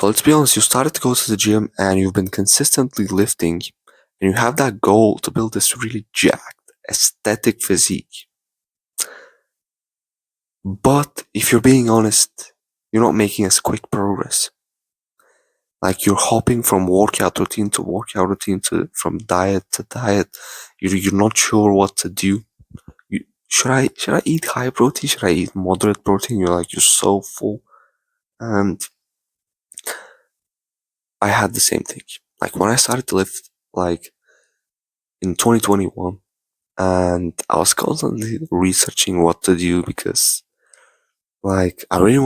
So let's be honest, you started to go to the gym and you've been consistently lifting, and you have that goal to build this really jacked, aesthetic physique. But if you're being honest, you're not making as quick progress. Like you're hopping from workout routine to workout routine to from diet to diet. You're not sure what to do. Should I eat high protein? Should I eat moderate protein? You're so full. And I had the same thing. Like when I started to lift, like in 2021, and I was constantly researching what to do because like I really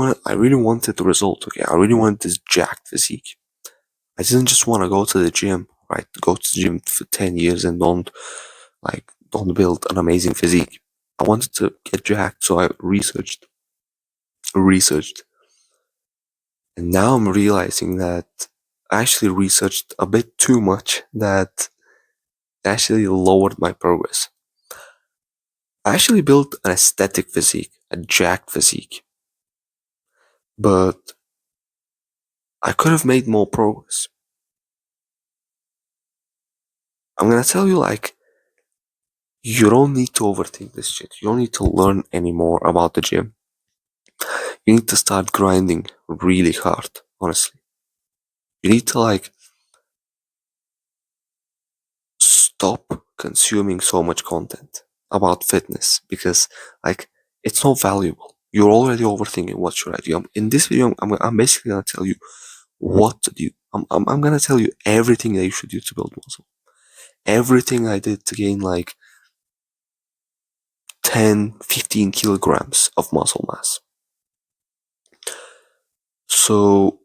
wanted the result. Okay, I really wanted this jacked physique. I didn't just want to go to the gym, right? Go to the gym for 10 years and don't build an amazing physique. I wanted to get jacked, so I researched, and now I'm realizing that I actually researched a bit too much that actually lowered my progress. I actually built an aesthetic physique, a jacked physique, but I could have made more progress. I'm gonna tell you, like, you don't need to overthink this shit. You don't need to learn any more about the gym. You need to start grinding really hard, honestly. You need to, like, stop consuming so much content about fitness because, like, it's not valuable. You're already overthinking what should I do. In this video, I'm basically gonna tell you what to do. I'm gonna tell you everything that you should do to build muscle. Everything I did to gain like 10, 15 kilograms of muscle mass. So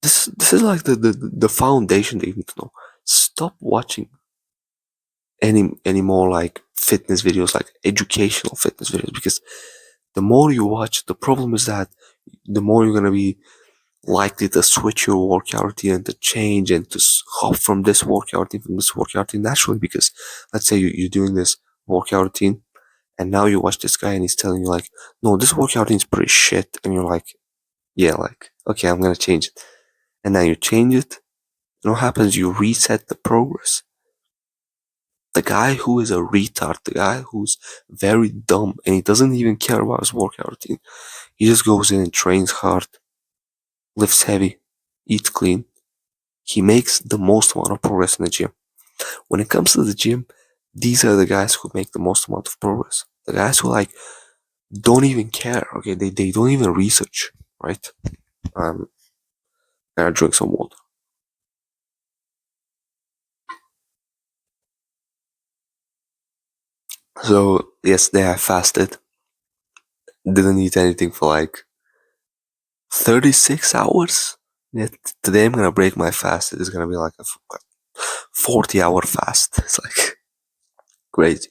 this is like the foundation that you need to know. Stop watching any more like fitness videos, like educational fitness videos, because the more you watch, the problem is that the more you're gonna be likely to switch your workout routine and to change and to hop from this workout routine from this workout routine naturally. Because let's say you're doing this workout routine and now you watch this guy and he's telling you like, no, this workout routine is pretty shit, and you're like, yeah, like, okay, I'm gonna change it. And then you change it, and what happens? You reset the progress. The guy who is a retard, the guy who's very dumb and he doesn't even care about his workout routine, he just goes in and trains hard, lifts heavy, eats clean. He makes the most amount of progress in the gym. When it comes to the gym, these are the guys who make the most amount of progress. The guys who like don't even care. Okay, they don't even research, right? I drink some water. So yesterday I fasted. Didn't eat anything for like 36 hours. Yet today I'm gonna break my fast. It is gonna be like a 40-hour fast. It's like crazy.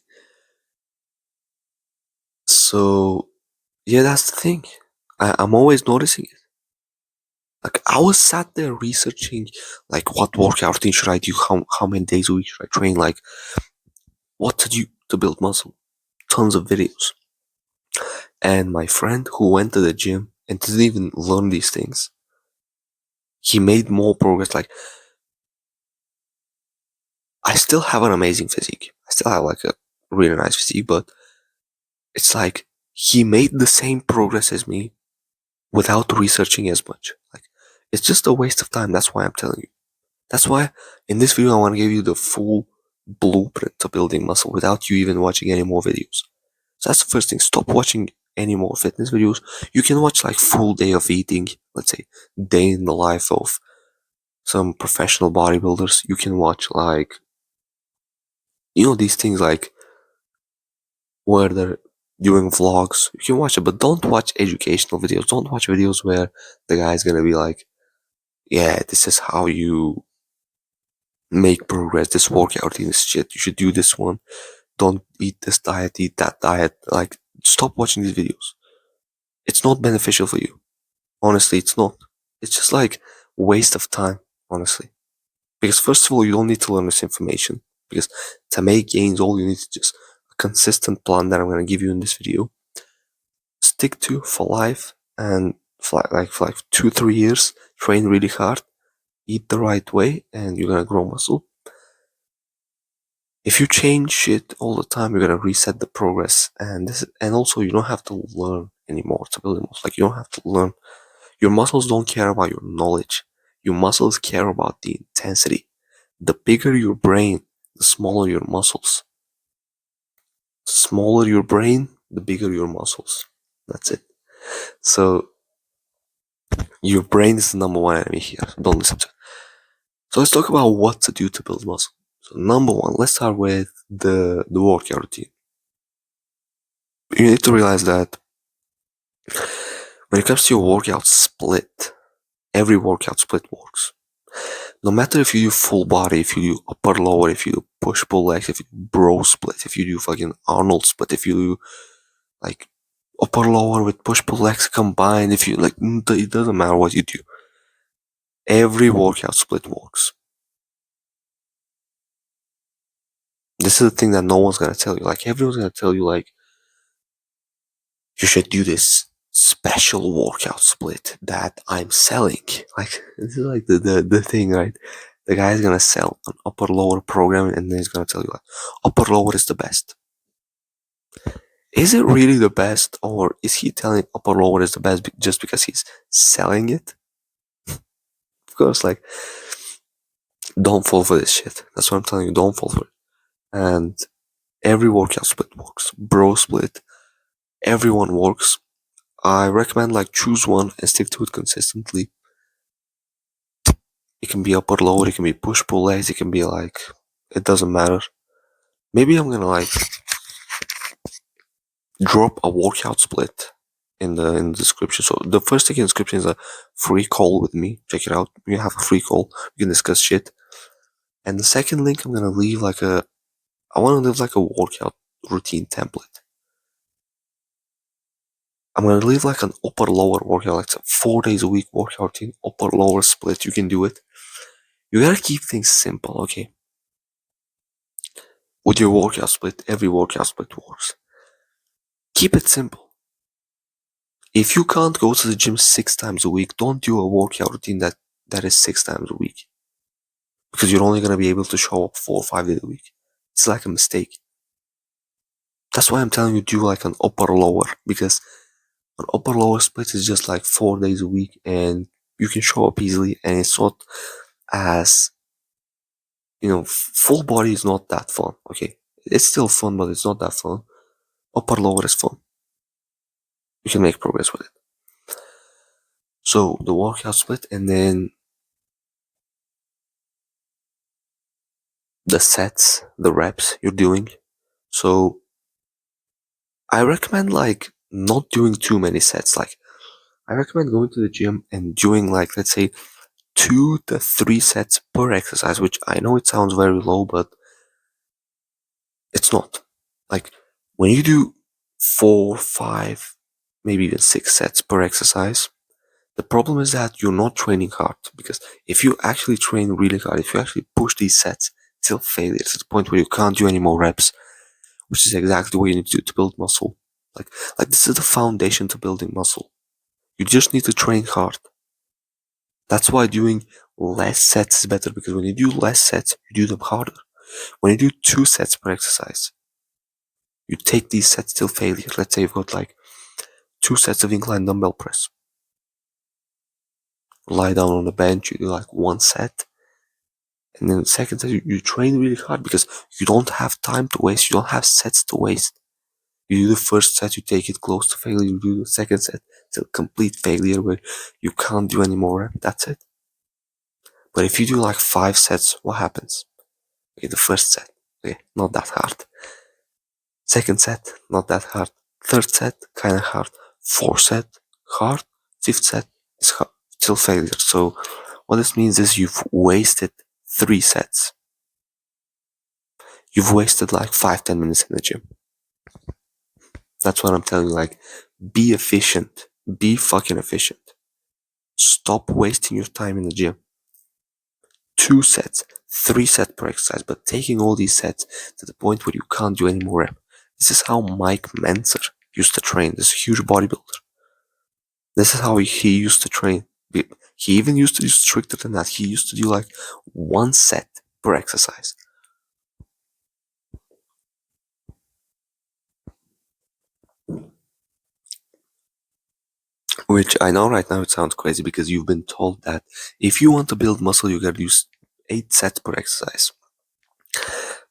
So yeah, that's the thing. I'm always noticing it. Like I was sat there researching like what workout routine should I do, how many days a week should I train, like what to do to build muscle. Tons of videos. And my friend who went to the gym and didn't even learn these things, he made more progress. Like I still have an amazing physique. I still have like a really nice physique, but it's like he made the same progress as me without researching as much. Like it's just a waste of time. That's why I'm telling you. That's why in this video I want to give you the full blueprint to building muscle without you even watching any more videos. So that's the first thing. Stop watching any more fitness videos. You can watch like full day of eating, let's say day in the life of some professional bodybuilders. You can watch like these things like where they're doing vlogs. You can watch it, but don't watch educational videos. Don't watch videos where the guy's gonna be like, yeah, this is how you make progress. This workout routine is shit. You should do this one. Don't eat this diet, eat that diet. Like, stop watching these videos. It's not beneficial for you. Honestly, it's not. It's just like waste of time, honestly. Because first of all, you don't need to learn this information. Because to make gains, all you need is just a consistent plan that I'm gonna give you in this video. Stick to for life, and for like 2-3 years, train really hard, eat the right way, and you're gonna grow muscle. If you change shit all the time, you're gonna reset the progress, and also you don't have to learn anymore to build muscle. Like you don't have to learn. Your muscles don't care about your knowledge. Your muscles care about the intensity. The bigger your brain, the smaller your muscles. The smaller your brain, the bigger your muscles. That's it. So your brain is the number one enemy here. Don't listen to it. So let's talk about what to do to build muscle. So number one, let's start with the workout routine. You need to realize that when it comes to your workout split, every workout split works. No matter if you do full body, if you do upper lower, if you do push pull legs, if you do bro split, if you do fucking Arnold split, if you do like upper lower with push pull legs combined, if you like, it doesn't matter what you do. Every workout split works. This is the thing that no one's gonna tell you. Like everyone's gonna tell you like you should do this special workout split that I'm selling. Like this is like the thing, right? The guy's gonna sell an upper lower program and then he's gonna tell you like upper lower is the best. Is it really the best, or is he telling upper lower is the best just because he's selling it? Of course, like don't fall for this shit. That's what I'm telling you, don't fall for it. And every workout split works. Bro split, everyone works. I recommend like choose one and stick to it consistently. It can be upper lower, it can be push pull legs, it can be like it doesn't matter. Maybe I'm gonna like drop a workout split in the description. So the first thing in the description is a free call with me. Check it out. We have a free call. We can discuss shit. And the second link I'm gonna leave like I wanna leave like a workout routine template. I'm gonna leave like an upper lower workout, like 4 days a week workout routine, upper lower split. You can do it. You gotta keep things simple, okay? With your workout split, every workout split works. Keep it simple. If you can't go to the gym 6 times a week, don't do a workout routine that is 6 times a week. Because you're only gonna be able to show up 4 or 5 days a week. It's like a mistake. That's why I'm telling you do like an upper lower, because an upper lower split is just like 4 days a week and you can show up easily, and it's not as full body is not that fun, okay? It's still fun, but it's not that fun. Upper lower is fun. You can make progress with it. So the workout split, and then the sets, the reps you're doing. So I recommend like not doing too many sets. Like I recommend going to the gym and doing like, let's say, 2 to 3 sets per exercise, which I know it sounds very low, but it's not. Like when you do 4, 5, maybe even 6 sets per exercise, the problem is that you're not training hard, because if you actually train really hard, if you actually push these sets till failure to the point where you can't do any more reps, which is exactly what you need to do to build muscle. Like this is the foundation to building muscle. You just need to train hard. That's why doing less sets is better, because when you do less sets, you do them harder. When you do 2 sets per exercise, you take these sets till failure. Let's say you've got like 2 sets of incline dumbbell press. Lie down on the bench, you do like 1 set. And then the second set, you train really hard because you don't have time to waste. You don't have sets to waste. You do the first set, you take it close to failure. You do the second set till complete failure where you can't do any more reps. That's it. But if you do like 5 sets, what happens? Okay, the first set, okay, not that hard. Second set, not that hard. Third set, kind of hard. Fourth set, hard. Fifth set is hard, till failure. So what this means is you've wasted 3 sets. You've wasted like 5-10 minutes in the gym. That's what I'm telling you. Like, be efficient. Be fucking efficient. Stop wasting your time in the gym. 2 sets, 3 sets per exercise, but taking all these sets to the point where you can't do any more reps. This is how Mike Mentzer used to train, this huge bodybuilder. This is how he used to train. He even used to do stricter than that. He used to do like one set per exercise. Which I know right now it sounds crazy because you've been told that if you want to build muscle, you gotta use 8 sets per exercise.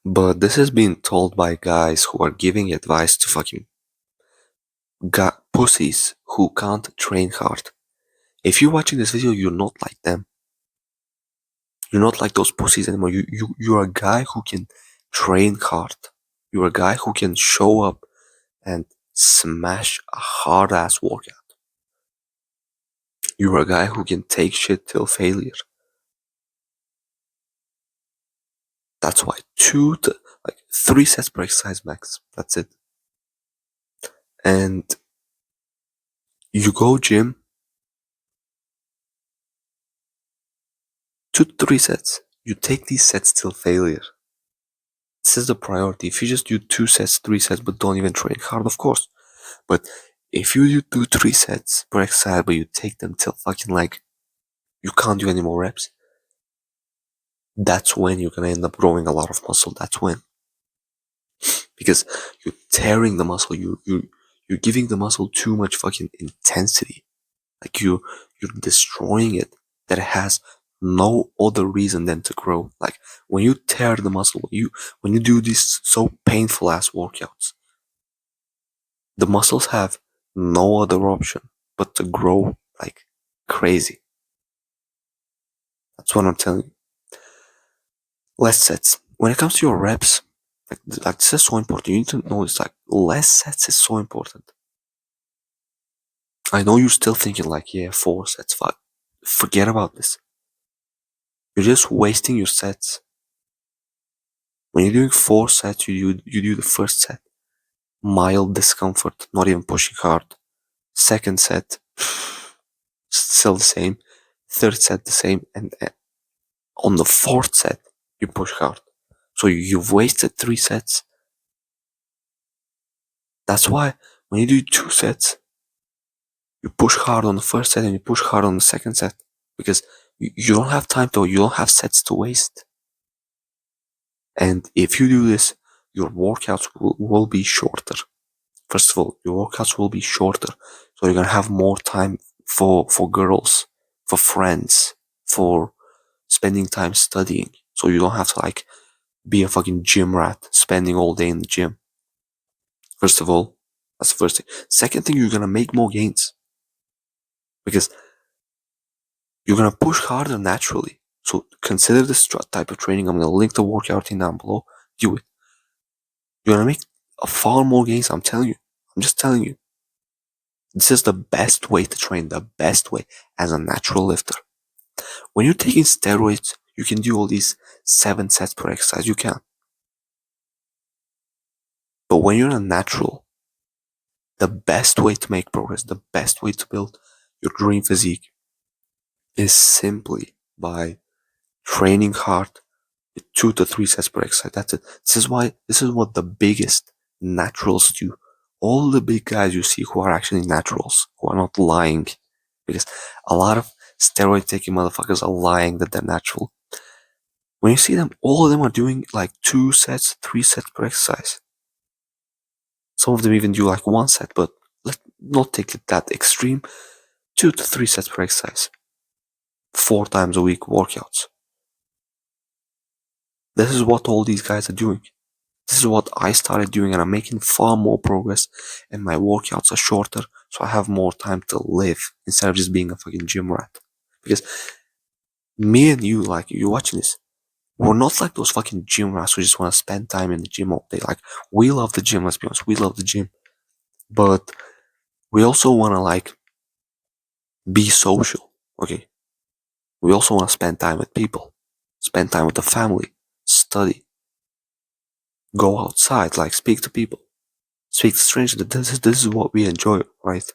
But this is being told by guys who are giving advice to fucking pussies who can't train hard. If you're watching this video, you're not like them. You're not like those pussies anymore. You're a guy who can train hard. You're a guy who can show up and smash a hard ass workout. You're a guy who can take shit till failure. That's why 3 sets per exercise max. That's it. And you go gym, 2 to 3 sets. You take these sets till failure. This is the priority. If you just do 2 sets, 3 sets, but don't even train hard, of course. But if you do 3 sets per exercise, but you take them till fucking like you can't do any more reps, that's when you're gonna end up growing a lot of muscle. That's when, because you're tearing the muscle. You're giving the muscle too much fucking intensity. Like you're destroying it. That it has no other reason than to grow. Like when you tear the muscle, when you do these so painful ass workouts, the muscles have no other option but to grow like crazy. That's what I'm telling you. Less sets. When it comes to your reps, like this is so important. You need to know it's like less sets is so important. I know you're still thinking like, yeah, 4 sets, 5. Forget about this. You're just wasting your sets. When you're doing 4 sets, you do the first set, mild discomfort, not even pushing hard. Second set, still the same. Third set, the same. And on the 4th set, you push hard. So you've wasted 3 sets. That's why when you do 2 sets, you push hard on the first set and you push hard on the second set. Because you don't have time to, you don't have sets to waste. And if you do this, your workouts will be shorter. First of all, your workouts will be shorter. So you're gonna have more time for girls, for friends, for spending time studying. So you don't have to like be a fucking gym rat spending all day in the gym. First of all, that's the first thing. Second thing, you're gonna make more gains. Because you're gonna push harder naturally. So consider this type of training. I'm gonna link the workout in down below. Do it. You're gonna make a far more gains. I'm telling you. I'm just telling you. This is the best way to train. The best way as a natural lifter. When you're taking steroids, you can do all these 7 sets per exercise. You can. But when you're a natural, the best way to make progress, the best way to build your dream physique is simply by training hard, 2 to 3 sets per exercise. That's it. This is what the biggest naturals do. All the big guys you see who are actually naturals, who are not lying, because a lot of steroid taking motherfuckers are lying that they're natural. When you see them, all of them are doing like 2 sets, 3 sets per exercise. Some of them even do like 1 set, but let's not take it that extreme. 2 to 3 sets per exercise. 4 times a week workouts. This is what all these guys are doing. This is what I started doing, and I'm making far more progress, and my workouts are shorter, so I have more time to live instead of just being a fucking gym rat. Because me and you, like, you're watching this, we're not like those fucking gym rats who just want to spend time in the gym all day. Like, we love the gym, let's be honest, we love the gym. But we also want to, like, be social, okay? We also want to spend time with people, spend time with the family, study, go outside, like, speak to people, speak to strangers. This is what we enjoy, right?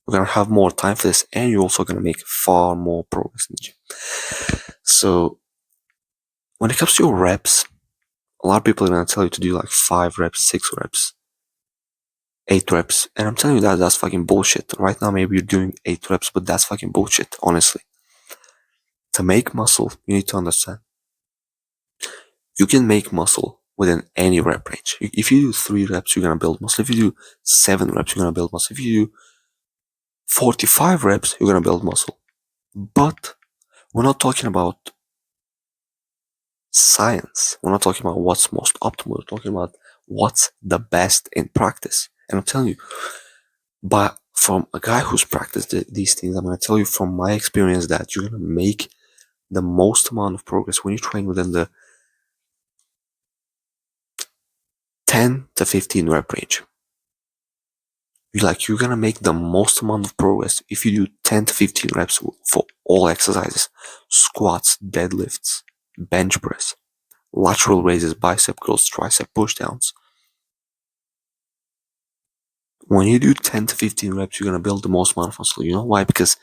We're gonna have more time for this, and you're also gonna make far more progress in the gym. So, when it comes to your reps, a lot of people are gonna tell you to do like 5 reps, 6 reps. 8 reps. And I'm telling you that that's fucking bullshit. Right now, maybe you're doing 8 reps, but that's fucking bullshit, honestly. To make muscle, you need to understand. You can make muscle within any rep range. If you do 3 reps, you're gonna build muscle. If you do 7 reps, you're gonna build muscle. If you do 45 reps, you're gonna build muscle. But we're not talking about science. We're not talking about what's most optimal. We're talking about what's the best in practice. And I'm telling you, but from a guy who's practiced these things, I'm gonna tell you from my experience that you're gonna make the most amount of progress when you train within the 10 to 15 rep range. You're gonna make the most amount of progress if you do 10 to 15 reps for all exercises: squats, deadlifts, bench press, lateral raises, bicep curls, tricep pushdowns. When you do 10 to 15 reps, you're gonna build the most amount of muscle. You know why? Because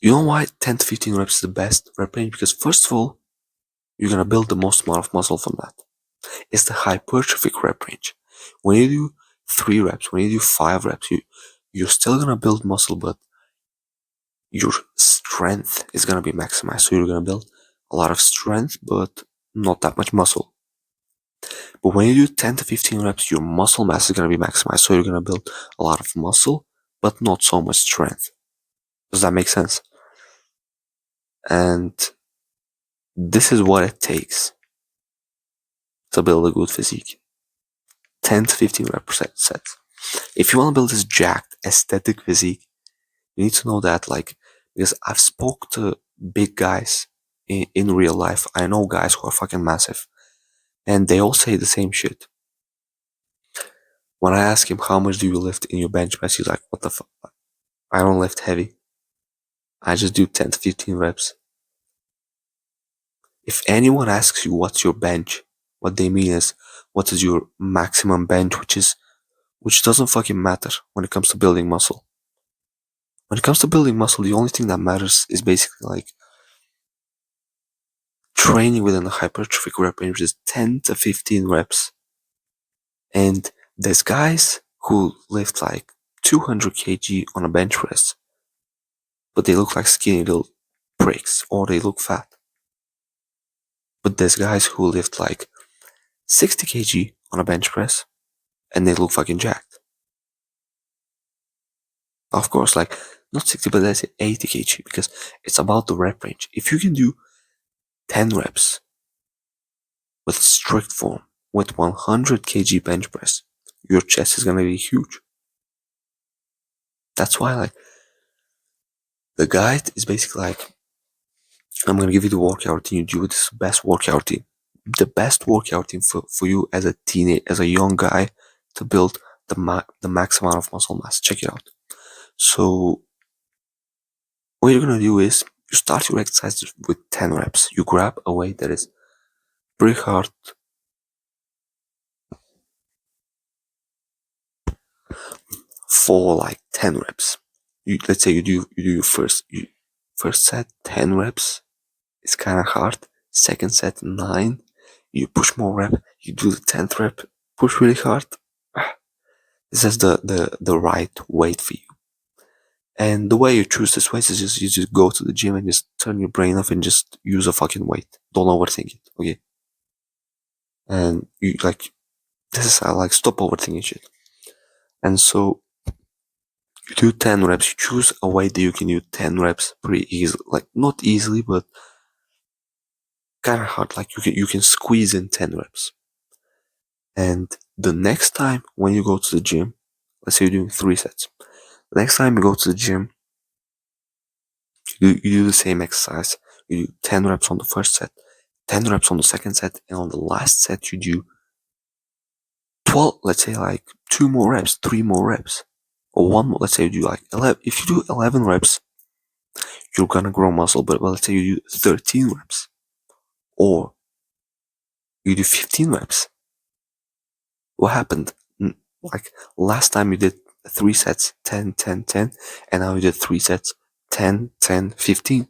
you know why 10 to 15 reps is the best rep range? Because first of all, you're gonna build the most amount of muscle from that. It's the hypertrophic rep range. When you do 3 reps, when you do 5 reps, you're still gonna build muscle, but your strength is gonna be maximized. So you're gonna build a lot of strength, but not that much muscle. But when you do 10 to 15 reps, your muscle mass is gonna be maximized. So you're gonna build a lot of muscle, but not so much strength. Does that make sense? And this is what it takes to build a good physique. 10 to 15 rep sets. If you want to build this jacked aesthetic physique, you need to know that, because I've spoke to big guys in real life. I know guys who are fucking massive, and they all say the same shit. When I ask him how much do you lift in your bench press, he's like, what the fuck? I don't lift heavy. I just do 10 to 15 reps. If anyone asks you what's your bench, what they mean is what is your maximum bench, which doesn't fucking matter when it comes to building muscle. When it comes to building muscle, the only thing that matters is basically training within the hypertrophic rep range is 10 to 15 reps. And there's guys who lift 200 kg on a bench press, but they look like skinny little pricks, or they look fat. But there's guys who lift 60 kg on a bench press, and they look fucking jacked. Of course, not 60, but let's say 80 kg, because it's about the rep range. If you can do 10 reps with strict form, with 100 kg bench press, your chest is gonna be huge. That's why, the guide is basically I'm gonna give you the workout routine. You do this best workout routine. The best workout routine for you as a young guy to build the max amount of muscle mass. Check it out. So what you're gonna do is you start your exercise with 10 reps. You grab a weight that is pretty hard for 10 reps. Let's say you do your first set 10 reps. It's kind of hard. Second set 9. You push more rep. You do the 10th rep. Push really hard. This is the right weight for you. And the way you choose this weight is you just go to the gym and just turn your brain off and just use a fucking weight. Don't overthink it, okay? And you this is how stop overthinking shit. And so you do 10 reps. You choose a weight that you can do 10 reps pretty easily. Not easily, but kind of hard. You can squeeze in 10 reps. And the next time when you go to the gym, let's say you're doing 3 sets. The next time you go to the gym, you do the same exercise. You do 10 reps on the first set, 10 reps on the second set, and on the last set you do 12, let's say 2 more reps, 3 more reps, or 1 more. Let's say you do 11. If you do 11 reps, you're gonna grow muscle, but let's say you do 13 reps, or you do 15 reps. What happened? Last time you did 3 sets, 10, 10, 10, and now you did 3 sets, 10, 10, 15.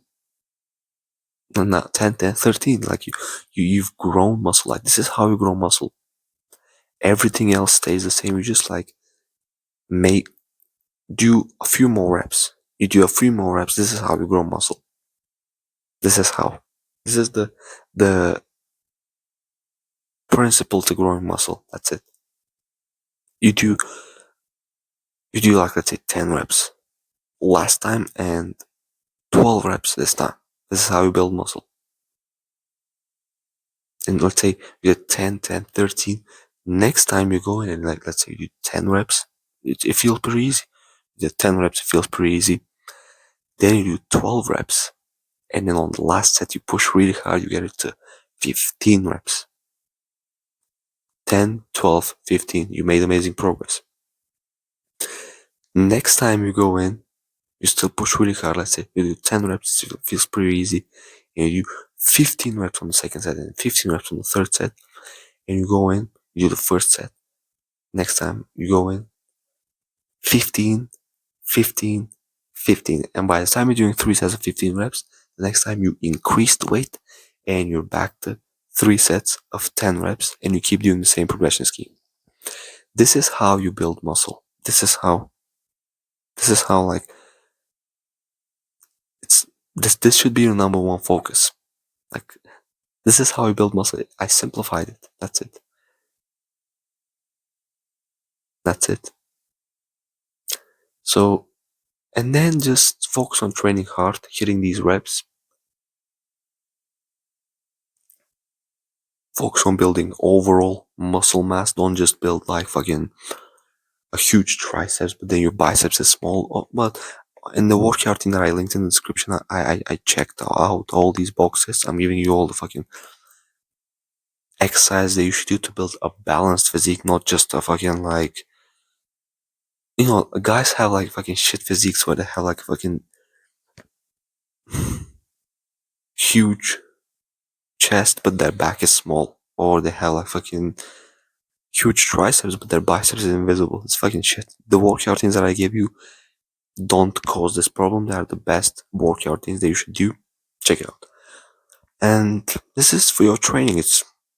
No, not 10, 10, 13. You've grown muscle. This is how you grow muscle. Everything else stays the same. You just like make do a few more reps. You do a few more reps. This is how you grow muscle. This is how. This is the principle to growing muscle. That's it. You do like, let's say, 10 reps last time and 12 reps this time. This is how you build muscle. And let's say you did 10, 10, 13. Next time you go in and like, let's say you do 10 reps, it feels pretty easy. You did 10 reps, it feels pretty easy. Then you do 12 reps. And then on the last set, you push really hard, you get it to 15 reps. 10, 12, 15. You made amazing progress. Next time you go in, you still push really hard. Let's say you do 10 reps, it feels pretty easy. And you do 15 reps on the second set and 15 reps on the third set. And you go in, you do the first set. Next time you go in, 15, 15, 15. And by the time you're doing 3 sets of 15 reps, the next time you increase the weight and you're back to 3 sets of 10 reps and you keep doing the same progression scheme. This is how you build muscle. This is how like this should be your number one focus. Like, this is how you build muscle. I simplified it. That's it. That's it. So, and then just focus on training hard, hitting these reps. Focus on building overall muscle mass. Don't just build like fucking a huge triceps, but then your biceps is small. But in the workout thing that I linked in the description, I checked out all these boxes. I'm giving you all the fucking exercise that you should do to build a balanced physique, not just a fucking like, you know, guys have like fucking shit physiques where they have like fucking huge chest, but their back is small, or they have like fucking huge triceps, but their biceps is invisible. It's fucking shit. The workout things that I gave you don't cause this problem. They are the best workout things that you should do. Check it out. And this is for your training.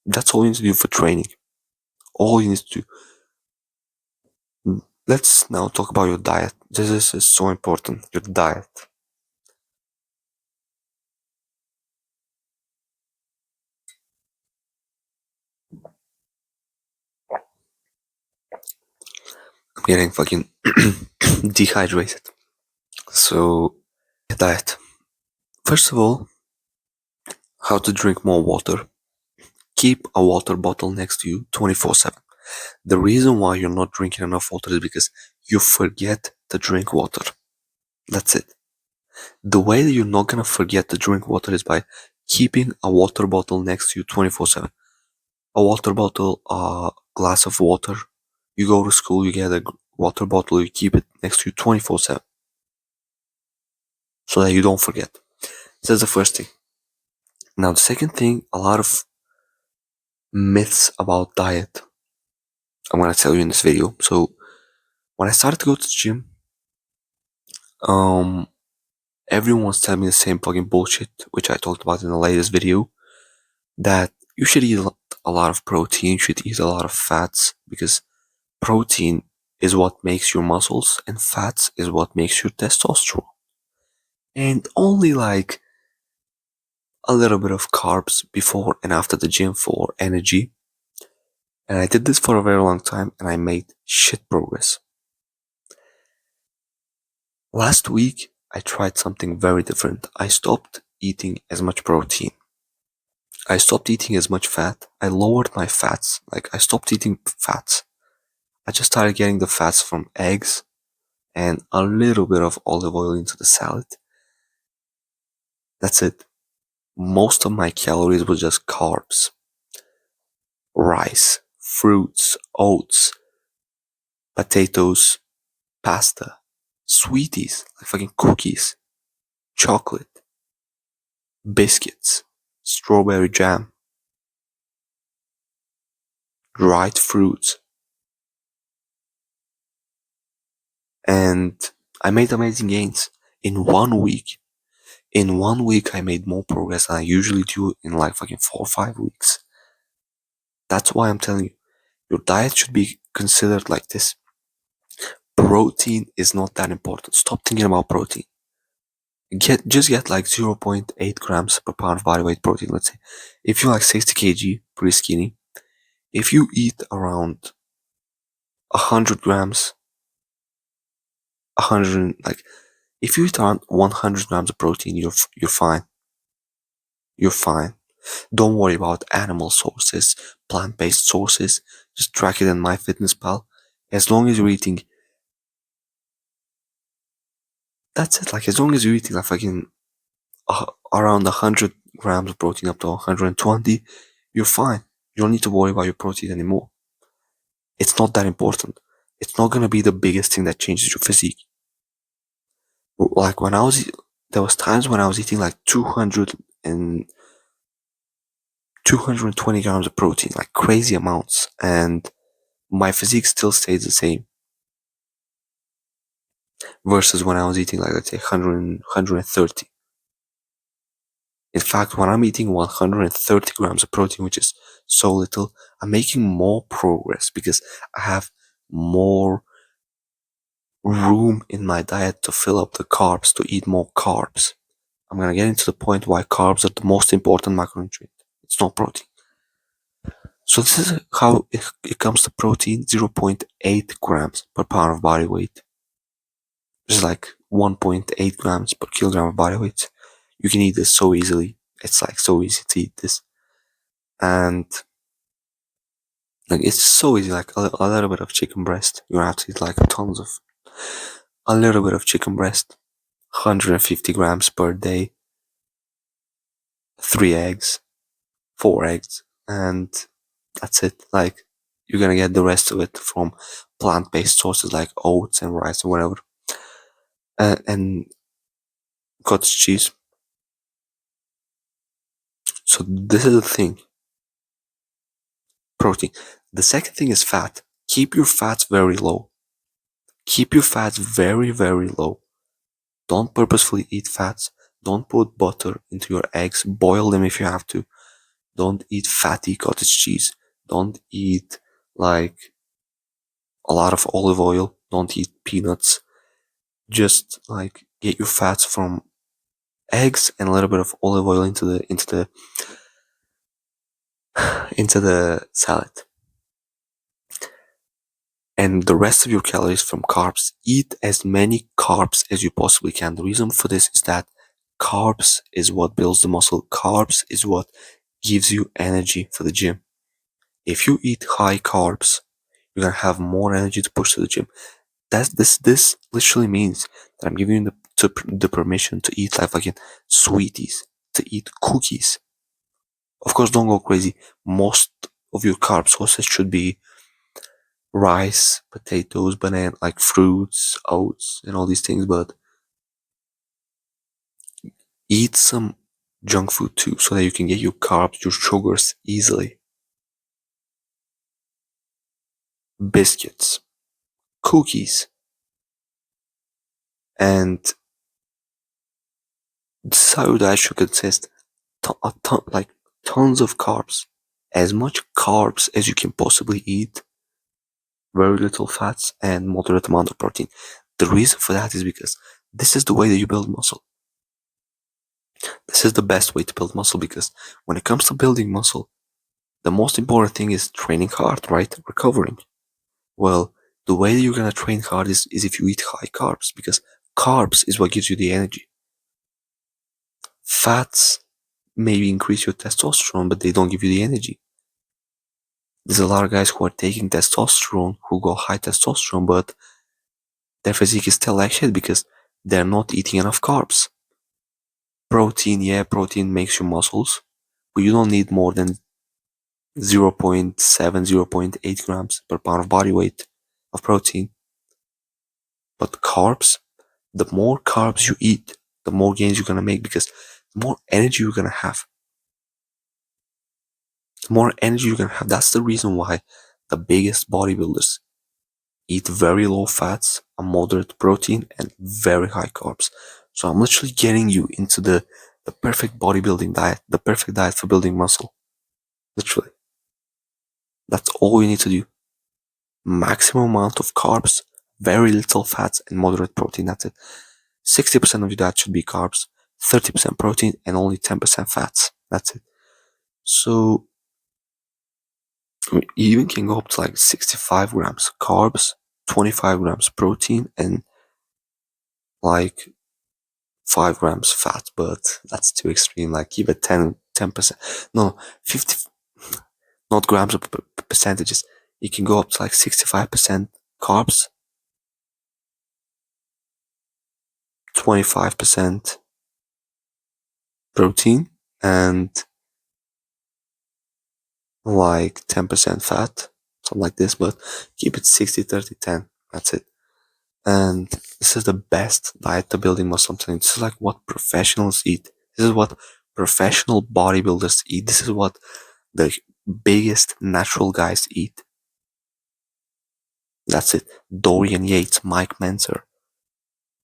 That's all you need to do for training. All you need to do. Let's now talk about your diet. This is so important. Your diet. I'm getting fucking dehydrated. So, diet. First of all, how to drink more water. Keep a water bottle next to you 24/7. The reason why you're not drinking enough water is because you forget to drink water. That's it. The way that you're not gonna forget to drink water is by keeping a water bottle next to you 24/7. A water bottle, a glass of water. You go to school, you get a water bottle, you keep it next to you 24/7. So that you don't forget. That's the first thing. Now, the second thing, a lot of myths about diet I'm gonna tell you in this video. So, when I started to go to the gym, everyone's telling me the same fucking bullshit, which I talked about in the latest video, that you should eat a lot of protein, you should eat a lot of fats, because protein is what makes your muscles and fats is what makes your testosterone. And only like a little bit of carbs before and after the gym for energy. And I did this for a very long time and I made shit progress. Last week, I tried something very different. I stopped eating as much protein. I stopped eating as much fat. I lowered my fats. Like, I stopped eating fats. I just started getting the fats from eggs and a little bit of olive oil into the salad. That's it. Most of my calories were just carbs. Rice, fruits, oats, potatoes, pasta, sweeties, like fucking cookies, chocolate, biscuits, strawberry jam, dried fruits. And I made amazing gains in 1 week. In 1 week, I made more progress than I usually do in like fucking 4 or 5 weeks. That's why I'm telling you, Your diet should be considered like this. Protein is not that important. Stop thinking about protein. Just get like 0.8 grams per pound of body weight protein, let's say. If you're like 60 kg, pretty skinny, if you eat around 100 grams, 100, like, if you eat around 100 grams of protein, you're fine. You're fine. Don't worry about animal sources, plant-based sources. Just track it in MyFitnessPal. As long as you're eating, that's it. Like, as long as you're eating like fucking around 100 grams of protein up to 120, you're fine. You don't need to worry about your protein anymore. It's not that important. It's not gonna be the biggest thing that changes your physique. Like there was times when I was eating like 220 grams of protein, like crazy amounts, and my physique still stays the same. Versus when I was eating like, let's say, 130. In fact, when I'm eating 130 grams of protein, which is so little, I'm making more progress because I have more room in my diet to fill up the carbs, to eat more carbs. I'm gonna get into the point why carbs are the most important macronutrient. It's not protein. So this is how it comes to protein: 0.8 grams per pound of body weight. This is like 1.8 grams per kilogram of body weight. You can eat this so easily. It's like so easy to eat this. And like it's so easy, like a little bit of chicken breast. You don't have to eat like tons of, a little bit of chicken breast, 150 grams per day, 3 eggs, 4 eggs, and that's it. Like, you're gonna get the rest of it from plant-based sources like oats and rice and whatever. And cottage cheese. So this is the thing. Protein. The second thing is fat. Keep your fats very low. Keep your fats very, very low. Don't purposefully eat fats. Don't put butter into your eggs. Boil them if you have to. Don't eat fatty cottage cheese. Don't eat like a lot of olive oil. Don't eat peanuts. Just like get your fats from eggs and a little bit of olive oil into the into the salad. And the rest of your calories from carbs. Eat as many carbs as you possibly can. The reason for this is that carbs is what builds the muscle. Carbs is what gives you energy for the gym. If you eat high carbs, you're gonna have more energy to push to the gym. This literally means that I'm giving you the permission to eat like fucking sweeties, to eat cookies. Of course, don't go crazy. Most of your carb sources should be rice, potatoes, banana, like fruits, oats, and all these things, but eat some junk food too so that you can get your carbs, your sugars easily. Biscuits, cookies, and this is how your diet should consist. Like tons of carbs, as much carbs as you can possibly eat, very little fats, and moderate amount of protein. The reason for that is because this is the way that you build muscle. This is the best way to build muscle because when it comes to building muscle, the most important thing is training hard, right? Recovering. Well, the way that you're gonna train hard is if you eat high carbs because carbs is what gives you the energy. Fats maybe increase your testosterone, but they don't give you the energy. There's a lot of guys who are taking testosterone who got high testosterone, but their physique is still like shit because they're not eating enough carbs. Protein, yeah, protein makes you muscles, but you don't need more than 0.7, 0.8 grams per pound of body weight of protein. But carbs, the more carbs you eat, the more gains you're gonna make because the more energy you're gonna have. The more energy you're gonna have. That's the reason why the biggest bodybuilders eat very low fats, a moderate protein, and very high carbs. So I'm literally getting you into the perfect bodybuilding diet, the perfect diet for building muscle. Literally. That's all you need to do. maximum amount of carbs, very little fats, and moderate protein. That's it. 60% of your diet should be carbs, 30% protein, and only 10% fats. That's it. So you even can go up to like 65 grams carbs, 25 grams protein, and like 5 grams fat, but that's too extreme. Like keep it 10%. No, 50, not grams, but percentages. You can go up to like 65% carbs, 25% protein, and like 10% fat, something like this, but keep it 60, 30, 10. That's it. And this is the best diet to building muscle. I'm telling you, this is like what professionals eat. This is what professional bodybuilders eat. This is what the biggest natural guys eat. That's it. Dorian Yates, Mike Menzer,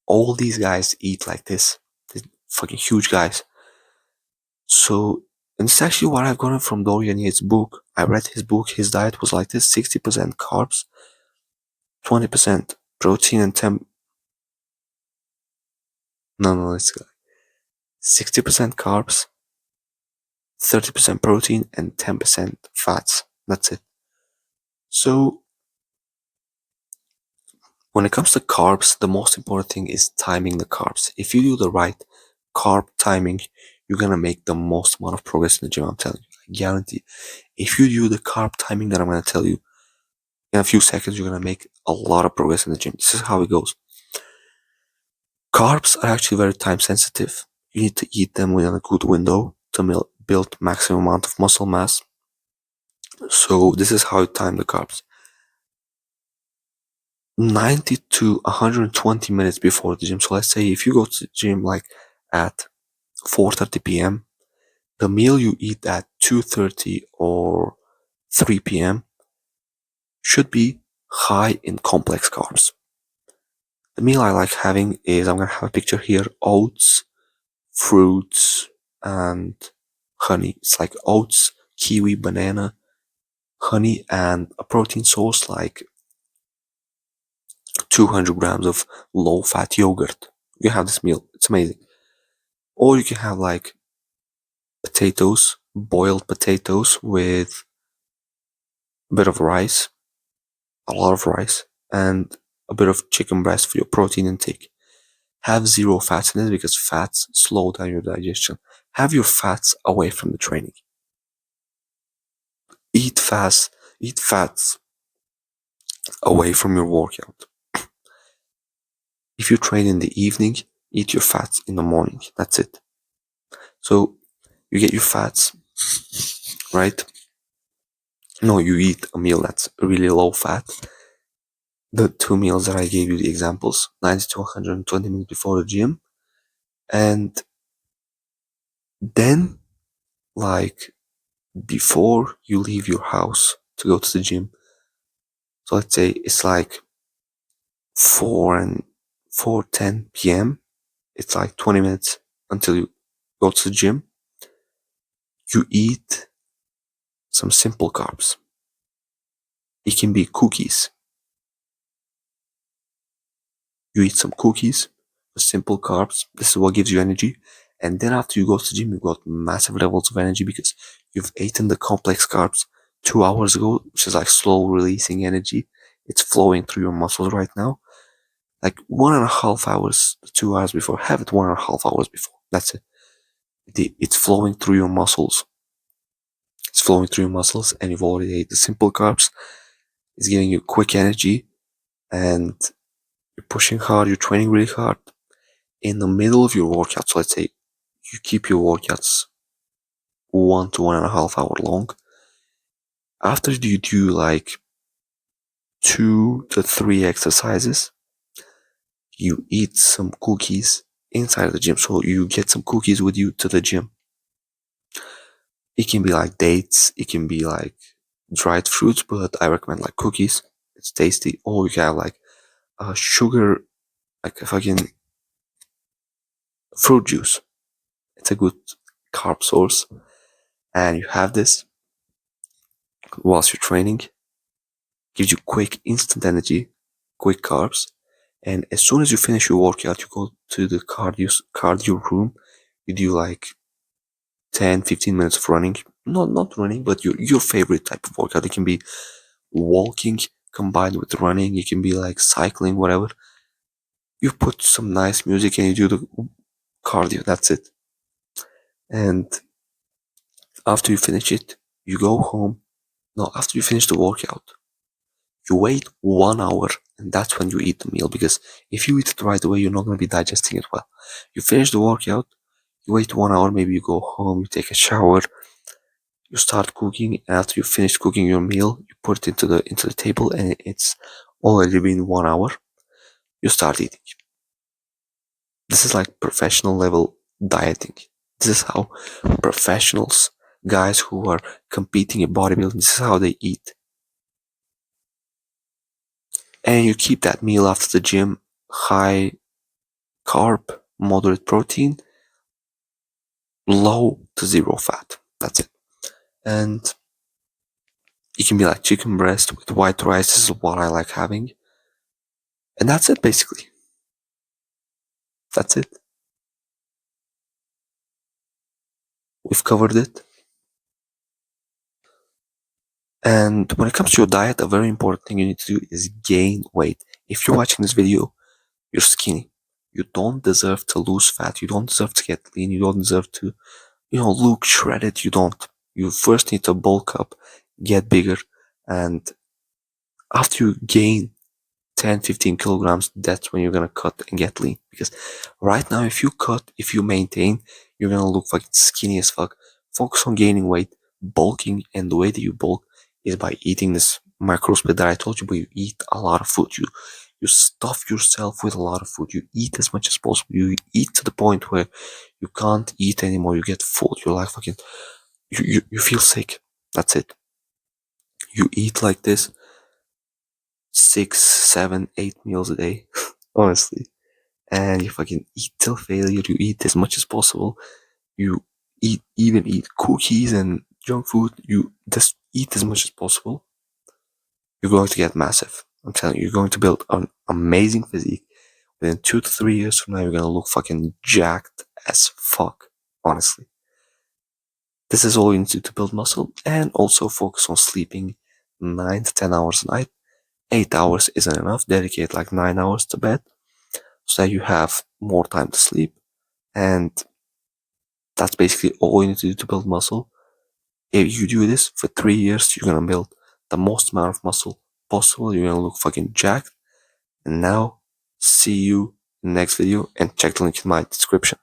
all these guys eat like this. They're fucking huge guys. So, and it's actually what I've gotten from Dorian Yates' book. I read his book. His diet was like this: 60% carbs, 20% protein, and 10. No, it's 60% carbs, 30% protein, and 10% fats. That's it. So, when it comes to carbs, the most important thing is timing the carbs. If you do the right carb timing, you're gonna make the most amount of progress in the gym. I'm telling you, I guarantee. If you do the carb timing that I'm gonna tell you in a few seconds, you're gonna make a lot of progress in the gym. This is how it goes. Carbs are actually very time sensitive. You need to eat them within a good window to build maximum amount of muscle mass. So this is how you time the carbs. 90 to 120 minutes before the gym. So let's say if you go to the gym like at 4:30 p.m., the meal you eat at 2:30 or 3 p.m. should be high in complex carbs. The meal I like having is, I'm gonna have a picture here, oats, fruits, and honey. It's like oats, kiwi, banana, honey, and a protein source like 200 grams of low-fat yogurt. You have this meal. It's amazing. Or you can have like potatoes, boiled potatoes with a bit of rice, a lot of rice, and a bit of chicken breast for your protein intake. Have zero fats in it because fats slow down your digestion. Have your fats away from the training. Eat fast, eat fats away from your workout. If you train in the evening, eat your fats in the morning. That's it. So you get your fats, right? No, you eat a meal that's really low fat. The two meals that I gave you the examples, 90 to 120 minutes before the gym. And then, like, before you leave your house to go to the gym. So let's say it's like 4:10 p.m. It's like 20 minutes until you go to the gym. You eat some simple carbs. It can be cookies. You eat some cookies with simple carbs. This is what gives you energy. And then after you go to the gym, you've got massive levels of energy because you've eaten the complex carbs 2 hours ago, which is like slow releasing energy. It's flowing through your muscles right now. Like 1.5 hours, 2 hours before. Have it 1.5 hours before. That's it. It's flowing through your muscles. It's flowing through your muscles, and you've already ate the simple carbs. It's giving you quick energy, and you're pushing hard. You're training really hard. In the middle of your workout, so let's say you keep your workouts 1 to 1.5 hour long. After you do like 2 to 3 exercises, you eat some cookies inside the gym. So you get some cookies with you to the gym. It can be like dates, it can be like dried fruits, but I recommend like cookies. It's tasty. Or you can have like sugar, like a fucking fruit juice. It's a good carb source. And you have this whilst you're training. gives you quick, instant energy, quick carbs. And as soon as you finish your workout, you go to the cardio room. You do like 10, 15 minutes of running. Not running, but your favorite type of workout. It can be walking combined with running. It can be like cycling, whatever. You put some nice music and you do the cardio. That's it. And after you finish it, you go home. No, after you finish the workout, you wait 1 hour and that's when you eat the meal, because if you eat it right away, you're not going to be digesting it well. You finish the workout, you wait 1 hour, maybe you go home, you take a shower, you start cooking, and after you finish cooking your meal, you put it into the table and it's already been 1 hour. You start eating. This is like professional level dieting. This is how professionals, guys who are competing in bodybuilding, this is how they eat. And you keep that meal after the gym high carb, moderate protein, low to zero fat. That's it. And it can be like chicken breast with white rice. This is what I like having. And that's it basically. That's it. We've covered it. And when it comes to your diet, a very important thing you need to do is gain weight. If you're watching this video, you're skinny. You don't deserve to lose fat. You don't deserve to get lean. You don't deserve to, look shredded. You don't. You first need to bulk up, get bigger, and after you gain 10, 15 kilograms, that's when you're gonna cut and get lean. Because right now, if you maintain, you're gonna look fucking skinny as fuck. Focus on gaining weight, bulking, and the way that you bulk is by eating this macro split that I told you, but you eat a lot of food. You stuff yourself with a lot of food. You eat as much as possible. You eat to the point where you can't eat anymore. You get full. You're like fucking, you feel sick. That's it. You eat like this 6, 7, 8 meals a day, honestly. And you fucking eat till failure. You eat as much as possible. You even eat cookies and junk food. You just eat as much as possible. You're going to get massive. I'm telling you, you're going to build an amazing physique. Within 2 to 3 years from now, you're gonna look fucking jacked as fuck, honestly. This is all you need to do to build muscle, and also focus on sleeping 9 to 10 hours a night. 8 hours isn't enough. Dedicate like 9 hours to bed so that you have more time to sleep. And that's basically all you need to do to build muscle. If you do this for 3 years, you're gonna build the most amount of muscle possible. You're gonna look fucking jacked. And now, see you in the next video, and check the link in my description.